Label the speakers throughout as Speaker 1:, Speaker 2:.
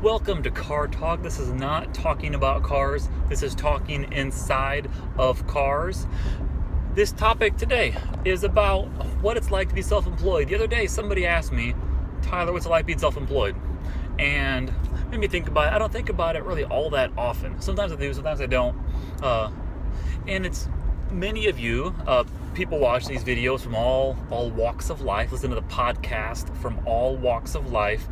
Speaker 1: Welcome to Car Talk. This is not talking about cars. This is talking inside of cars. This topic today is about what it's like to be self-employed. The other day, somebody asked me, Tyler, what's it like being self-employed? And made me think about it. I don't think about it really all that often. Sometimes I do, sometimes I don't. And it's many of you, people watch these videos from all walks of life, listen to the podcast from all walks of life.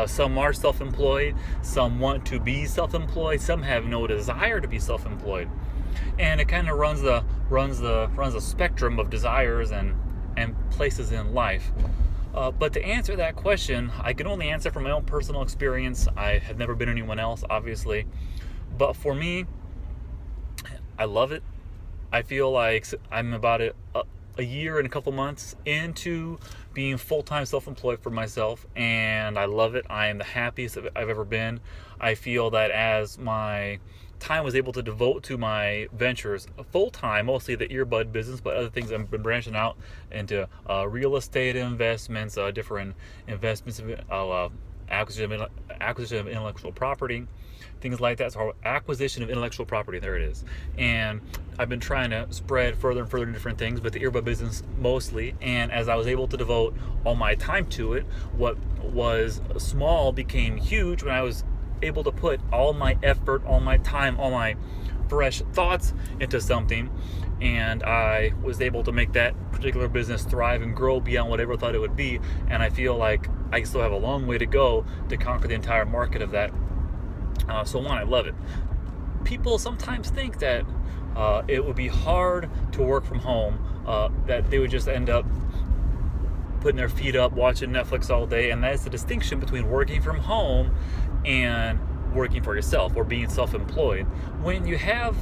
Speaker 1: Some are self-employed, some want to be self-employed, some have no desire to be self-employed. And it kind of runs the spectrum of desires and places in life. But to answer that question, I can only answer from my own personal experience. I have never been anyone else, obviously. But for me, I love it. I feel like I'm about a year and a couple months into being full-time self-employed for myself, and I love it. I am the happiest I've ever been. I feel that as my time was able to devote to my ventures full-time, mostly the earbud business, but other things I've been branching out into real estate investments, different investments, acquisition of intellectual property, things like that. So acquisition of intellectual property, there it is. And I've been trying to spread further and further to different things, but the earbud business mostly. And as I was able to devote all my time to it, what was small became huge when I was able to put all my effort, all my time, all my fresh thoughts into something, and I was able to make that particular business thrive and grow beyond what I ever thought it would be. And I feel like I still have a long way to go to conquer the entire market of that. So one, I love it. People sometimes think that it would be hard to work from home, that they would just end up putting their feet up, watching Netflix all day, and that's the distinction between working from home and working for yourself or being self-employed. When you have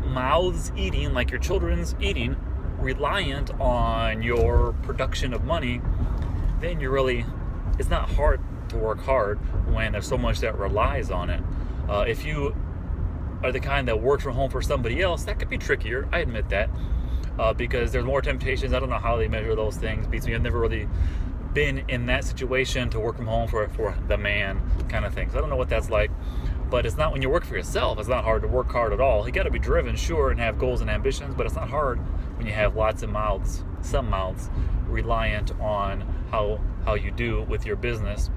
Speaker 1: mouths eating, like your children's eating, reliant on your production of money, then it's not hard to work hard when there's so much that relies on it. If you are the kind that works from home for somebody else, that could be trickier, I admit that, because there's more temptations. I don't know how they measure those things, because I've never really been in that situation to work from home for the man kind of thing. So I don't know what that's like. But it's not, when you work for yourself, it's not hard to work hard at all. You got to be driven, sure, and have goals and ambitions, but it's not hard when you have lots of mouths, some mouths, reliant on how you do with your business.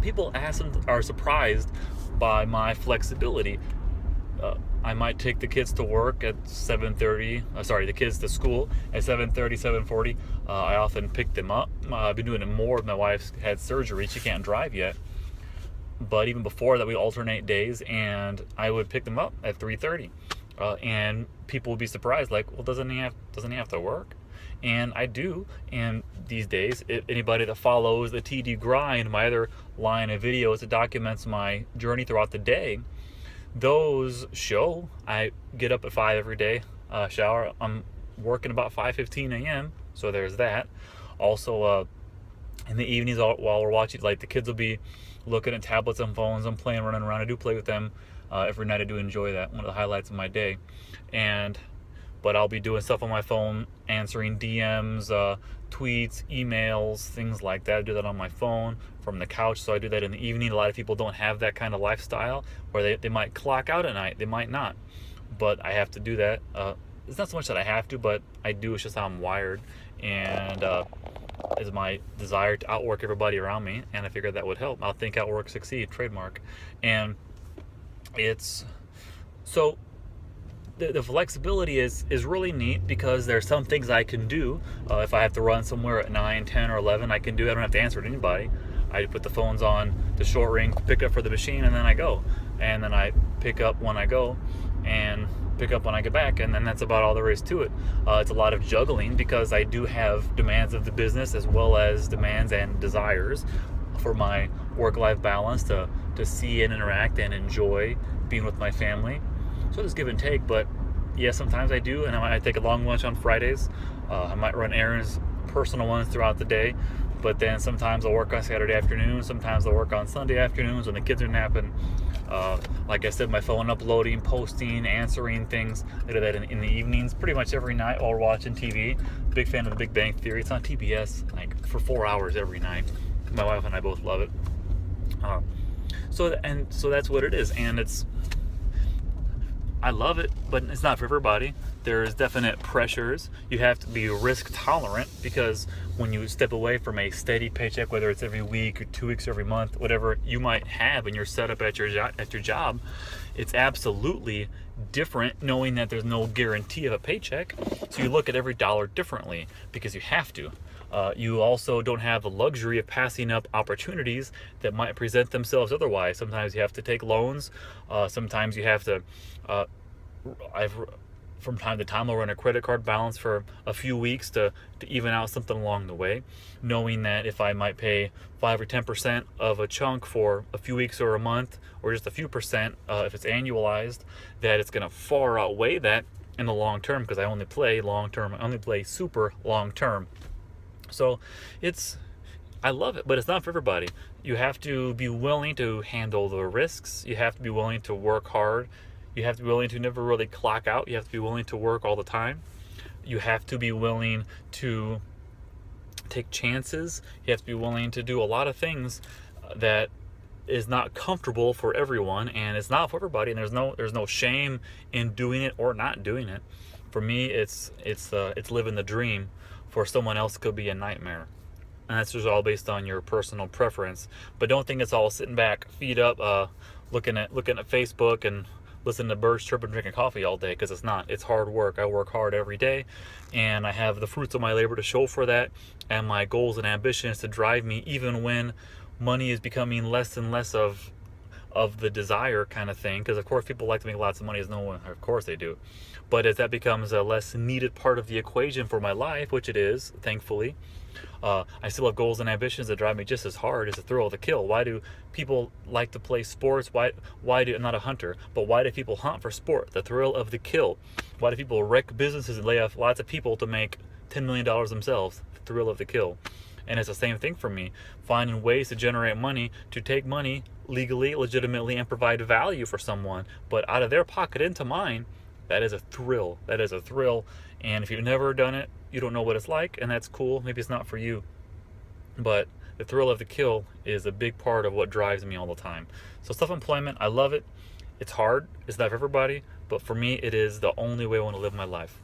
Speaker 1: People are surprised by my flexibility. I might take the kids to work at 7:30. The kids to school at 7:30, 7:40. I often pick them up. I've been doing it more. My wife's had surgery. She can't drive yet. But even before that, we alternate days, and I would pick them up at 3:30. And people would be surprised, like, well, doesn't he have to work? And I do. And these days, anybody that follows the TD Grind, my other line of videos that documents my journey throughout the day, those show I get up at 5 every day, shower. I'm working about 5:15 a.m. So there's that. Also, in the evenings, while we're watching, like, the kids will be looking at tablets and phones. I'm playing, running around. I do play with them every night. I do enjoy that. One of the highlights of my day. But I'll be doing stuff on my phone, answering DMs, tweets, emails, things like that. I do that on my phone from the couch, so I do that in the evening. A lot of people don't have that kind of lifestyle, where they might clock out at night. They might not. But I have to do that. It's not so much that I have to, but I do. It's just how I'm wired. And is my desire to outwork everybody around me, and I figured that would help. I'll think, outwork, succeed, trademark. And it's so the flexibility is really neat, because there's some things I can do. If I have to run somewhere at 9, 10, or 11, I can do it. I don't have to answer to anybody. I put the phones on the short ring, pick up for the machine, and then I go. And then I pick up when I go, and pick up when I get back, and then that's about all there is to it. It's a lot of juggling, because I do have demands of the business as well as demands and desires for my work-life balance to see and interact and enjoy being with my family. So there's give and take, but yeah, sometimes I do, and I take a long lunch on Fridays. I might run errands, personal ones, throughout the day, but then sometimes I'll work on Saturday afternoon, sometimes I'll work on Sunday afternoons when the kids are napping. Like I said, my phone uploading, posting, answering things. I do that in the evenings, pretty much every night while we're watching TV. Big fan of The Big Bang Theory. It's on TBS like for 4 hours every night. My wife and I both love it. So that's what it is, and I love it, but it's not for everybody. There's definite pressures. You have to be risk tolerant, because when you step away from a steady paycheck, whether it's every week or 2 weeks or every month, whatever you might have in your setup at your job, it's absolutely different knowing that there's no guarantee of a paycheck. So you look at every dollar differently because you have to. You also don't have the luxury of passing up opportunities that might present themselves otherwise. Sometimes you have to take loans. Sometimes you have to. From time to time, I'll run a credit card balance for a few weeks to even out something along the way, knowing that if I might pay 5 or 10% of a chunk for a few weeks or a month, or just a few percent, if it's annualized, that it's going to far outweigh that in the long term, because I only play long term. I only play super long term. So I love it, but it's not for everybody. You have to be willing to handle the risks. You have to be willing to work hard. You have to be willing to never really clock out. You have to be willing to work all the time. You have to be willing to take chances. You have to be willing to do a lot of things that is not comfortable for everyone, and it's not for everybody. And there's no shame in doing it or not doing it. For me, it's living the dream. For someone else, it could be a nightmare. And that's just all based on your personal preference. But don't think it's all sitting back, feet up, looking at Facebook and listening to birds chirp and drinking coffee all day, because it's not. It's hard work. I work hard every day, and I have the fruits of my labor to show for that, and my goals and ambitions to drive me, even when money is becoming less and less of the desire kind of thing. Because of course people like to make lots of money, as no one, of course they do, but as that becomes a less needed part of the equation for my life, which it is, thankfully, I still have goals and ambitions that drive me just as hard as the thrill of the kill. Why do people like to play sports? Why do, I'm not a hunter, but why do people hunt for sport? The thrill of the kill. Why do people wreck businesses and lay off lots of people to make $10 million themselves? The thrill of the kill. And it's the same thing for me. Finding ways to generate money, to take money legally, legitimately, and provide value for someone, but out of their pocket into mine, that is a thrill. That is a thrill. And if you've never done it, you don't know what it's like, and that's cool. Maybe it's not for you. But the thrill of the kill is a big part of what drives me all the time. So self-employment, I love it. It's hard. It's not for everybody. But for me, it is the only way I want to live my life.